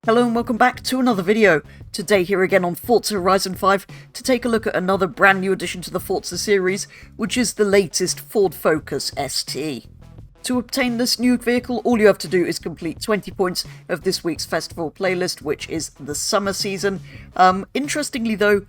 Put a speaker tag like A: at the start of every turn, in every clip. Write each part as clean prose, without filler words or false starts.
A: Hello and welcome back to another video. Today here again on Forza Horizon 5 to take a look at another brand new addition to the Forza series, which is the latest Ford Focus ST. To obtain this new vehicle, all you have to do is complete 20 points of this week's festival playlist, which is the summer season. Interestingly though,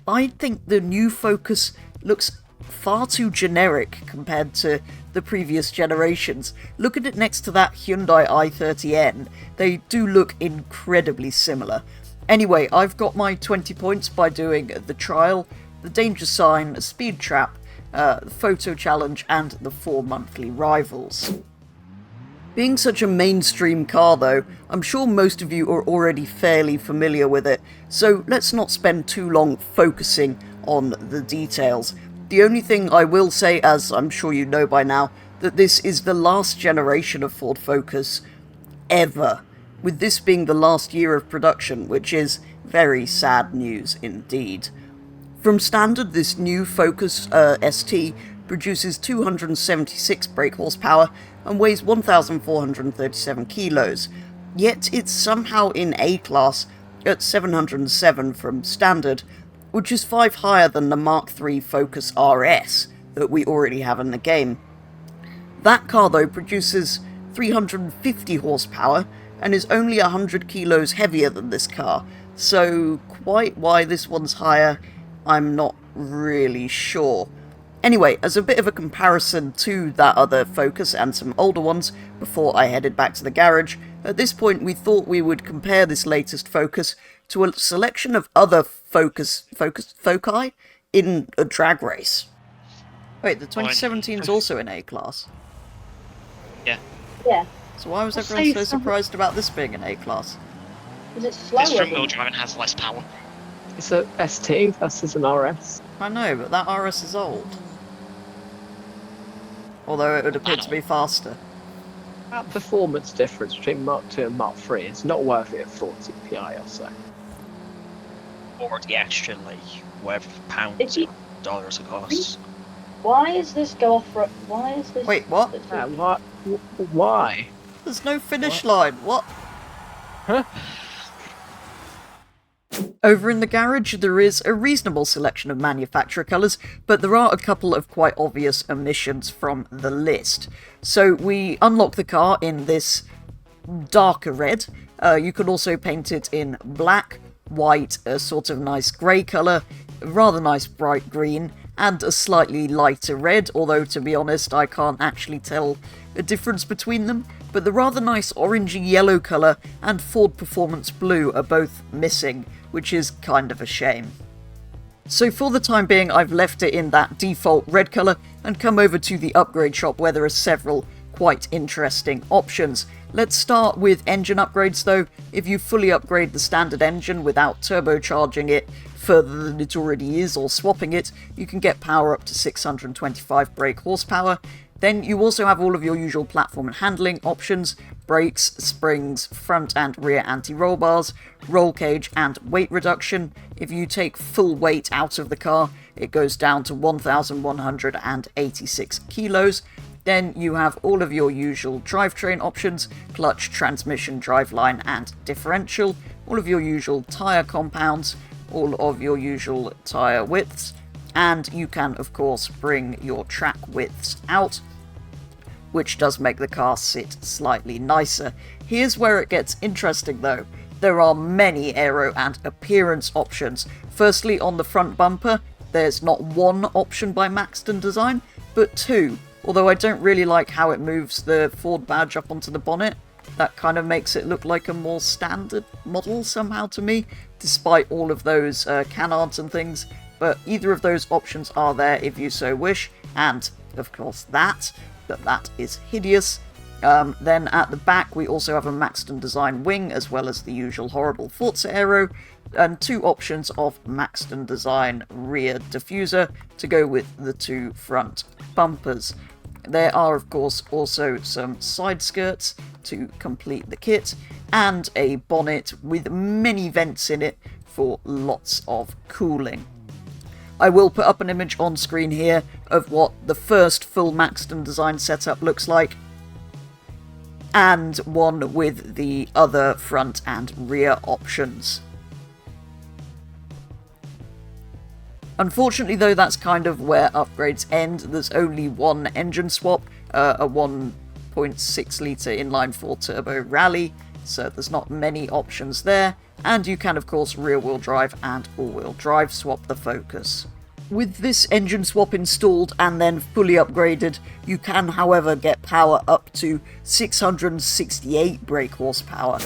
A: I think the new Focus looks far too generic compared to the previous generations. Look at it next to that Hyundai i30N. They do look incredibly similar. Anyway, I've got my 20 points by doing the trial, the danger sign, speed trap, the photo challenge, and the 4 monthly rivals. Being such a mainstream car though, I'm sure most of you are already fairly familiar with it, so let's not spend too long focusing on the details. The only thing I will say, as I'm sure you know by now, that this is the last generation of Ford Focus ever, with this being the last year of production, which is very sad news indeed. From standard, this new Focus ST produces 276 brake horsepower and weighs 1,437 kilos, yet it's somehow in A-Class at 707 from standard, which is 5 higher than the Mark III Focus RS that we already have in the game. That car though produces 350 horsepower and is only 100 kilos heavier than this car, so quite why this one's higher, I'm not really sure. Anyway, as a bit of a comparison to that other Focus and some older ones before I headed back to the garage, at this point we thought we would compare this latest Focus to a selection of other Foci in a drag race. Wait, the 2017 is also in A-Class?
B: Yeah.
C: Yeah.
A: So why was everyone so surprised about this being an A-Class?
C: Is it slower?
B: This front-wheel driving has less power.
D: It's a ST versus an RS.
A: I know, but that RS is old. Although it would appear to be faster.
D: That performance difference between Mark II and Mark III is not worth it at 40 PI or so.
B: Or the extra, like, whatever pounds or dollars it costs.
C: Why is this go off? Why is this?
A: Wait, what?
D: Yeah, why?
A: There's no finish line. What?
D: Huh?
A: Over in the garage, there is a reasonable selection of manufacturer colours, but there are a couple of quite obvious omissions from the list. So we unlock the car in this darker red. You can also paint it in black, white, a sort of nice grey colour, a rather nice bright green, and a slightly lighter red, although to be honest I can't actually tell a difference between them, but the rather nice orangey yellow colour and Ford Performance Blue are both missing, which is kind of a shame. So for the time being I've left it in that default red colour and come over to the upgrade shop where there are several quite interesting options. Let's start with engine upgrades though. If you fully upgrade the standard engine without turbocharging it further than it already is or swapping it, you can get power up to 625 brake horsepower. Then you also have all of your usual platform and handling options, brakes, springs, front and rear anti-roll bars, roll cage and weight reduction. If you take full weight out of the car, it goes down to 1,186 kilos. Then you have all of your usual drivetrain options, clutch, transmission, driveline and differential, all of your usual tyre compounds, all of your usual tyre widths, and you can of course bring your track widths out, which does make the car sit slightly nicer. Here's where it gets interesting though. There are many aero and appearance options. Firstly, on the front bumper, there's not one option by Maxton Design, but two. Although I don't really like how it moves the Ford badge up onto the bonnet. That kind of makes it look like a more standard model somehow to me, despite all of those canards and things. But either of those options are there if you so wish, and of course that is hideous. Then at the back we also have a Maxton Design wing, as well as the usual horrible Forza aero, and two options of Maxton Design rear diffuser to go with the two front bumpers. There are of course also some side skirts to complete the kit, and a bonnet with many vents in it for lots of cooling. I will put up an image on screen here of what the first full Maxton Design setup looks like. and one with the other front and rear options. Unfortunately though, that's kind of where upgrades end. There's only one engine swap, a 1.6 litre inline 4 turbo rally, so there's not many options there, and you can of course rear wheel drive and all wheel drive swap the Focus. With this engine swap installed and then fully upgraded, you can however get power up to 668 brake horsepower.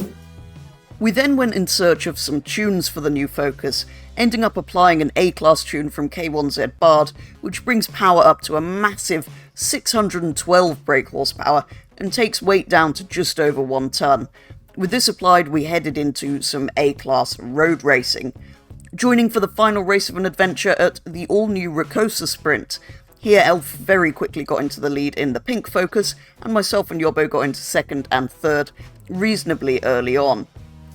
A: We then went in search of some tunes for the new Focus, ending up applying an A-Class tune from K1Z Bard, which brings power up to a massive 612 brake horsepower and takes weight down to just over 1 ton. With this applied, we headed into some A-Class road racing, joining for the final race of an adventure at the all-new Rocosa Sprint. Here Elf very quickly got into the lead in the pink Focus, and myself and Yobbo got into second and third reasonably early on.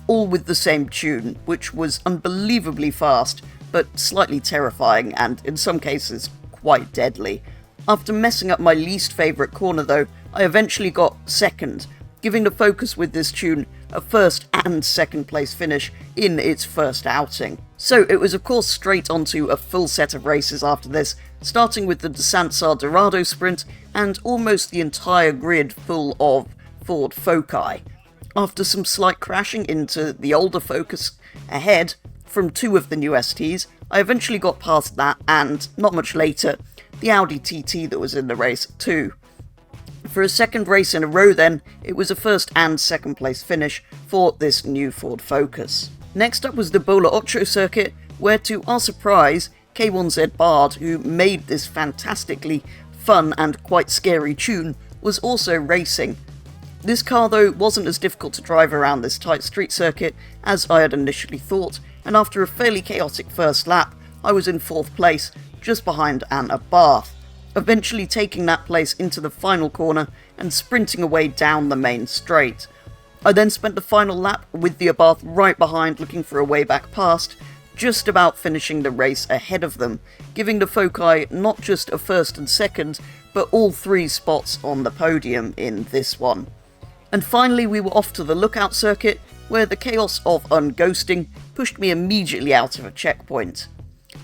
A: All with the same tune, which was unbelievably fast, but slightly terrifying and, in some cases, quite deadly. After messing up my least favourite corner though, I eventually got second, giving the Focus with this tune a first and second place finish in its first outing. So it was of course straight onto a full set of races after this, starting with the Descent Dorado Sprint and almost the entire grid full of Ford Foci. After some slight crashing into the older Focus ahead from 2 of the new STs, I eventually got past that and, not much later, the Audi TT that was in the race too. For a second race in a row then, it was a first and second place finish for this new Ford Focus. Next up was the Bola Ocho circuit, where to our surprise, K1Z Bard, who made this fantastically fun and quite scary tune, was also racing. This car though wasn't as difficult to drive around this tight street circuit as I had initially thought, and after a fairly chaotic first lap, I was in 4th place, just behind Anne Abarth, eventually taking that place into the final corner and sprinting away down the main straight. I then spent the final lap with the Abarth right behind looking for a way back past, just about finishing the race ahead of them, giving the Foci not just a first and second, but all 3 spots on the podium in this one. And finally we were off to the Lookout circuit, where the chaos of unghosting pushed me immediately out of a checkpoint.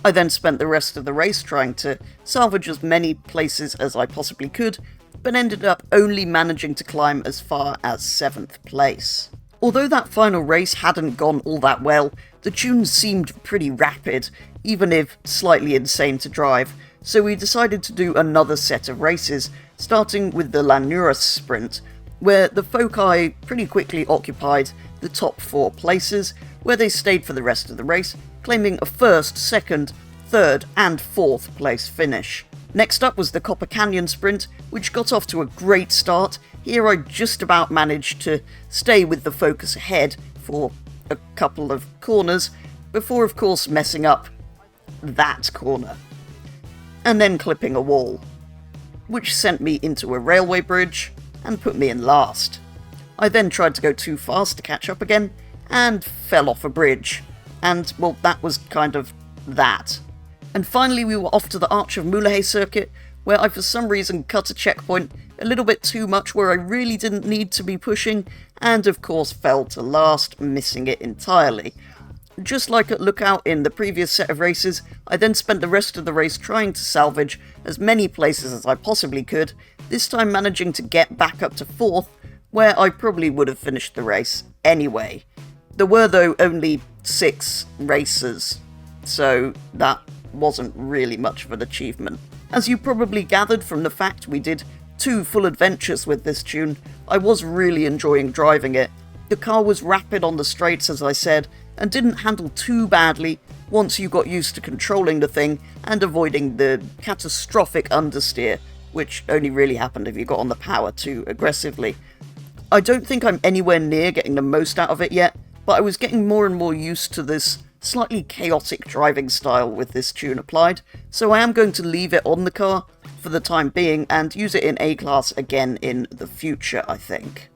A: I then spent the rest of the race trying to salvage as many places as I possibly could, but ended up only managing to climb as far as 7th place. Although that final race hadn't gone all that well, the tunes seemed pretty rapid, even if slightly insane to drive, so we decided to do another set of races, starting with the Lanús Sprint, where the Foci pretty quickly occupied the top 4 places, where they stayed for the rest of the race, claiming a first, second, third and 4th place finish. Next up was the Copper Canyon Sprint, which got off to a great start. Here I just about managed to stay with the Focus ahead for a couple of corners, before of course messing up that corner, and then clipping a wall, which sent me into a railway bridge and put me in last. I then tried to go too fast to catch up again, and fell off a bridge, and well, that was kind of that. And finally we were off to the Arch of Moulahay circuit, where I for some reason cut a checkpoint a little bit too much where I really didn't need to be pushing, and of course fell to last, missing it entirely. Just like at Lookout in the previous set of races, I then spent the rest of the race trying to salvage as many places as I possibly could, this time managing to get back up to 4th, where I probably would have finished the race anyway. There were though only 6 racers, so that wasn't really much of an achievement. As you probably gathered from the fact we did 2 full adventures with this tune, I was really enjoying driving it. The car was rapid on the straights as I said, and didn't handle too badly once you got used to controlling the thing and avoiding the catastrophic understeer, which only really happened if you got on the power too aggressively. I don't think I'm anywhere near getting the most out of it yet, but I was getting more and more used to this slightly chaotic driving style with this tune applied, so I am going to leave it on the car for the time being and use it in A-Class again in the future, I think.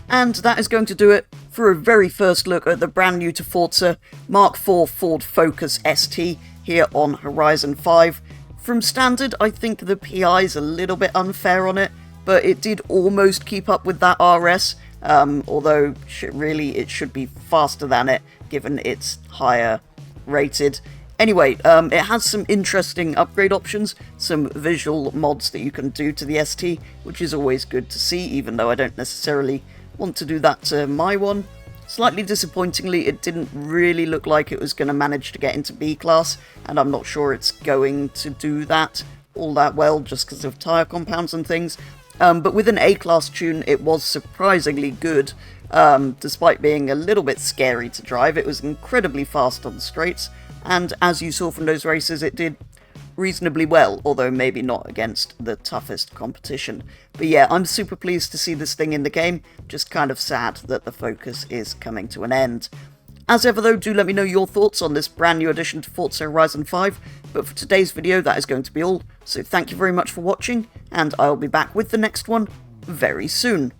A: And that is going to do it for a very first look at the brand new to Forza Mark IV Ford Focus ST here on Horizon 5. From standard, I think the PI is a little bit unfair on it. but it did almost keep up with that RS, although really it should be faster than it, given it's higher rated. Anyway, it has some interesting upgrade options, some visual mods that you can do to the ST, which is always good to see, even though I don't necessarily want to do that to my one. Slightly disappointingly, it didn't really look like it was going to manage to get into B-Class, and I'm not sure it's going to do that all that well, just because of tyre compounds and things. But with an A-Class tune, it was surprisingly good. Despite being a little bit scary to drive, it was incredibly fast on the straights, and as you saw from those races, it did reasonably well, although maybe not against the toughest competition. But yeah, I'm super pleased to see this thing in the game, just kind of sad that the Focus is coming to an end. As ever though, do let me know your thoughts on this brand new addition to Forza Horizon 5, but for today's video that is going to be all, so thank you very much for watching, and I'll be back with the next one very soon.